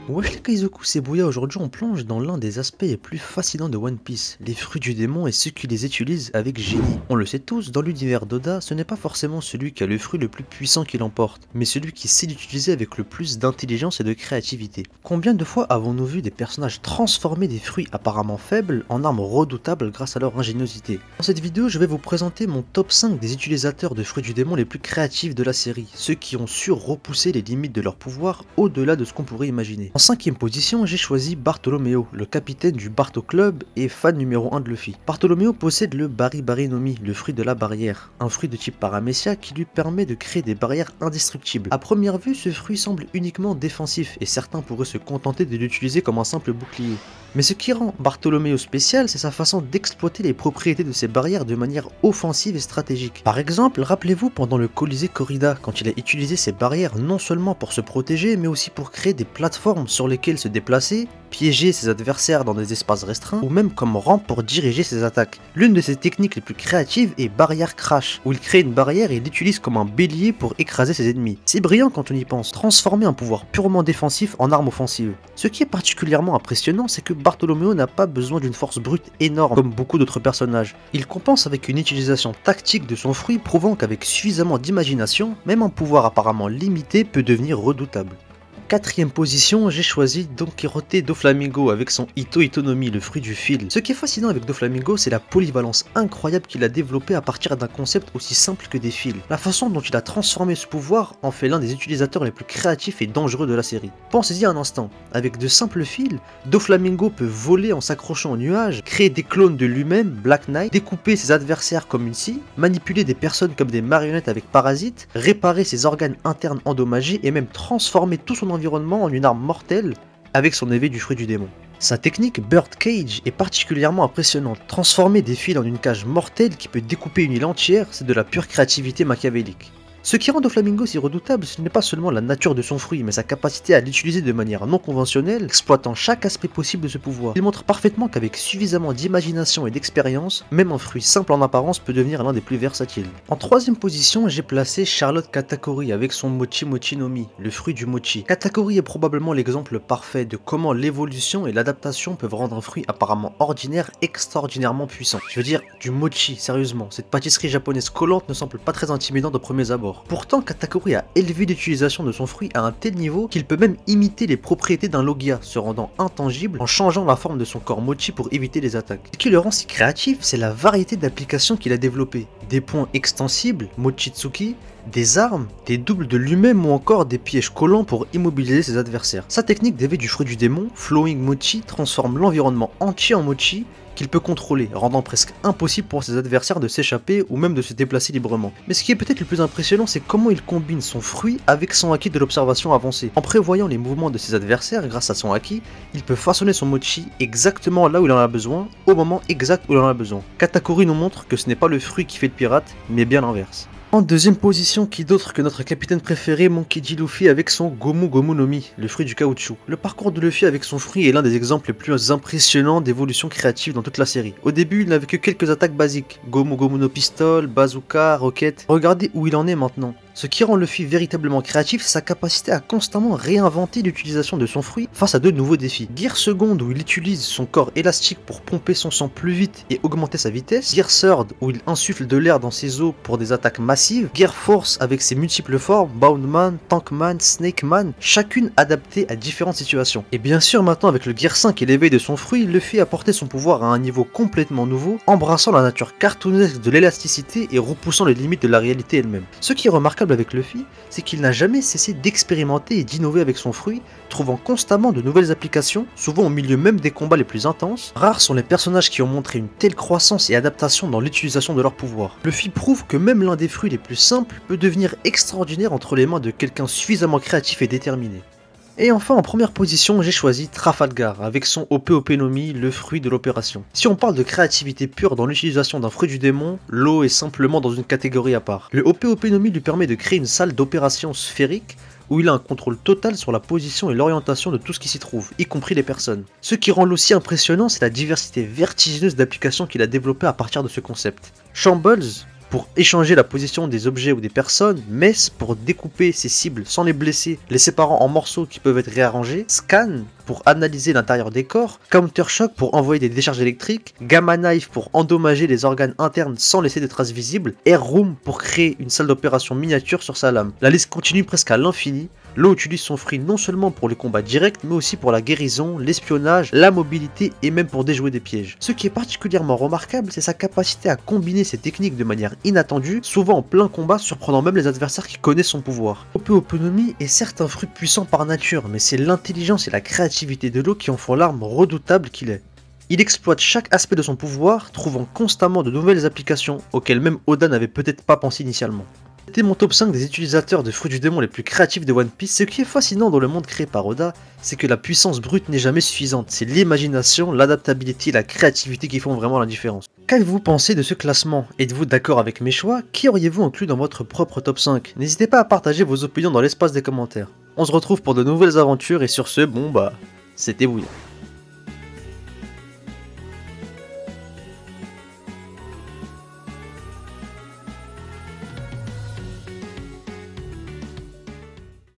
Wesh les Kaizoku, c'est Bouya. Aujourd'hui on plonge dans l'un des aspects les plus fascinants de One Piece, les fruits du démon et ceux qui les utilisent avec génie. On le sait tous, dans l'univers d'Oda, ce n'est pas forcément celui qui a le fruit le plus puissant qui l'emporte, mais celui qui sait l'utiliser avec le plus d'intelligence et de créativité. Combien de fois avons-nous vu des personnages transformer des fruits apparemment faibles en armes redoutables grâce à leur ingéniosité? Dans cette vidéo, je vais vous présenter mon top 5 des utilisateurs de fruits du démon les plus créatifs de la série, ceux qui ont su repousser les limites de leur pouvoir au-delà de ce qu'on pourrait imaginer. En cinquième position, j'ai choisi Bartolomeo, le capitaine du Barto Club et fan numéro 1 de Luffy. Bartolomeo possède le Bari Bari no Mi, le fruit de la barrière, un fruit de type paramécia qui lui permet de créer des barrières indestructibles. A première vue, ce fruit semble uniquement défensif et certains pourraient se contenter de l'utiliser comme un simple bouclier. Mais ce qui rend Bartolomeo spécial, c'est sa façon d'exploiter les propriétés de ces barrières de manière offensive et stratégique. Par exemple, rappelez-vous pendant le Colisée Corrida, quand il a utilisé ces barrières non seulement pour se protéger, mais aussi pour créer des plateformes sur lesquelles se déplacer, piéger ses adversaires dans des espaces restreints, ou même comme rampe pour diriger ses attaques. L'une de ses techniques les plus créatives est Barrière Crash, où il crée une barrière et l'utilise comme un bélier pour écraser ses ennemis. C'est brillant quand on y pense, transformer un pouvoir purement défensif en arme offensive. Ce qui est particulièrement impressionnant, c'est que Bartolomeo n'a pas besoin d'une force brute énorme comme beaucoup d'autres personnages. Il compense avec une utilisation tactique de son fruit, prouvant qu'avec suffisamment d'imagination, même un pouvoir apparemment limité peut devenir redoutable. Quatrième position, j'ai choisi Don Quijote Doflamingo avec son Ito Itonomi, le fruit du fil. Ce qui est fascinant avec Doflamingo, c'est la polyvalence incroyable qu'il a développée à partir d'un concept aussi simple que des fils. La façon dont il a transformé ce pouvoir en fait l'un des utilisateurs les plus créatifs et dangereux de la série. Pensez-y un instant, avec de simples fils, Doflamingo peut voler en s'accrochant au nuage, créer des clones de lui-même, Black Knight, découper ses adversaires comme une scie, manipuler des personnes comme des marionnettes avec Parasite, réparer ses organes internes endommagés et même transformer tout son environnement en une arme mortelle avec son éveil du fruit du démon. Sa technique Bird Cage est particulièrement impressionnante. Transformer des fils en une cage mortelle qui peut découper une île entière, c'est de la pure créativité machiavélique. Ce qui rend Doflamingo si redoutable, ce n'est pas seulement la nature de son fruit, mais sa capacité à l'utiliser de manière non conventionnelle, exploitant chaque aspect possible de ce pouvoir. Il montre parfaitement qu'avec suffisamment d'imagination et d'expérience, même un fruit simple en apparence peut devenir l'un des plus versatiles. En troisième position, j'ai placé Charlotte Katakuri avec son Mochi Mochi no Mi, le fruit du mochi. Katakuri est probablement l'exemple parfait de comment l'évolution et l'adaptation peuvent rendre un fruit apparemment ordinaire extraordinairement puissant. Je veux dire, du mochi, sérieusement, cette pâtisserie japonaise collante ne semble pas très intimidante de premiers abords. Pourtant, Katakuri a élevé l'utilisation de son fruit à un tel niveau qu'il peut même imiter les propriétés d'un Logia, se rendant intangible en changeant la forme de son corps mochi pour éviter les attaques. Ce qui le rend si créatif, c'est la variété d'applications qu'il a développées. Des points extensibles, Mochitsuki, des armes, des doubles de lui-même ou encore des pièges collants pour immobiliser ses adversaires. Sa technique d'éveil du fruit du démon, Flowing Mochi, transforme l'environnement entier en mochi qu'il peut contrôler, rendant presque impossible pour ses adversaires de s'échapper ou même de se déplacer librement. Mais ce qui est peut-être le plus impressionnant, c'est comment il combine son fruit avec son acquis de l'observation avancée. En prévoyant les mouvements de ses adversaires grâce à son acquis, il peut façonner son mochi exactement là où il en a besoin, au moment exact où il en a besoin. Katakuri nous montre que ce n'est pas le fruit qui fait le pirate, mais bien l'inverse. En deuxième position, qui d'autre que notre capitaine préféré, Monkey D. Luffy avec son Gomu Gomu no Mi, le fruit du caoutchouc. Le parcours de Luffy avec son fruit est l'un des exemples les plus impressionnants d'évolution créative dans toute la série. Au début, il n'avait que quelques attaques basiques, Gomu Gomu no Pistol, Bazooka, Rocket. Regardez où il en est maintenant. Ce qui rend Luffy véritablement créatif, c'est sa capacité à constamment réinventer l'utilisation de son fruit face à de nouveaux défis. Gear Second où il utilise son corps élastique pour pomper son sang plus vite et augmenter sa vitesse. Gear Third où il insuffle de l'air dans ses os pour des attaques massives. Gear Force avec ses multiples formes, Boundman, Tankman, Snakeman, chacune adaptée à différentes situations. Et bien sûr maintenant avec le Gear 5 et l'éveil de son fruit, Luffy a porté son pouvoir à un niveau complètement nouveau, embrassant la nature cartoonesque de l'élasticité et repoussant les limites de la réalité elle-même. Ce qui est remarquable avec Luffy, c'est qu'il n'a jamais cessé d'expérimenter et d'innover avec son fruit, trouvant constamment de nouvelles applications, souvent au milieu même des combats les plus intenses. Rares sont les personnages qui ont montré une telle croissance et adaptation dans l'utilisation de leur pouvoir. Luffy prouve que même l'un des fruits les plus simples peut devenir extraordinaire entre les mains de quelqu'un suffisamment créatif et déterminé. Et enfin en première position, j'ai choisi Trafalgar avec son Ope no Mi, le fruit de l'opération. Si on parle de créativité pure dans l'utilisation d'un fruit du démon, l'eau est simplement dans une catégorie à part. Le Ope no Mi lui permet de créer une salle d'opération sphérique où il a un contrôle total sur la position et l'orientation de tout ce qui s'y trouve, y compris les personnes. Ce qui rend l'eau si impressionnant, c'est la diversité vertigineuse d'applications qu'il a développées à partir de ce concept. Shambles pour échanger la position des objets ou des personnes, Mess pour découper ses cibles sans les blesser, les séparant en morceaux qui peuvent être réarrangés, Scan pour analyser l'intérieur des corps, Counter Shock pour envoyer des décharges électriques, Gamma Knife pour endommager les organes internes sans laisser de traces visibles, Air Room pour créer une salle d'opération miniature sur sa lame. La liste continue presque à l'infini. Law utilise son fruit non seulement pour les combats directs, mais aussi pour la guérison, l'espionnage, la mobilité et même pour déjouer des pièges. Ce qui est particulièrement remarquable, c'est sa capacité à combiner ces techniques de manière inattendue, souvent en plein combat, surprenant même les adversaires qui connaissent son pouvoir. Autonomie est certes un fruit puissant par nature, mais c'est l'intelligence et la créativité de Law qui en font l'arme redoutable qu'il est. Il exploite chaque aspect de son pouvoir, trouvant constamment de nouvelles applications auxquelles même Oda n'avait peut-être pas pensé initialement. C'était mon top 5 des utilisateurs de fruits du démon les plus créatifs de One Piece. Ce qui est fascinant dans le monde créé par Oda, c'est que la puissance brute n'est jamais suffisante. C'est l'imagination, l'adaptabilité et la créativité qui font vraiment la différence. Qu'avez-vous pensé de ce classement? Êtes-vous d'accord avec mes choix? Qui auriez-vous inclus dans votre propre top 5? N'hésitez pas à partager vos opinions dans l'espace des commentaires. On se retrouve pour de nouvelles aventures et sur ce, bon bah, c'était bouillant.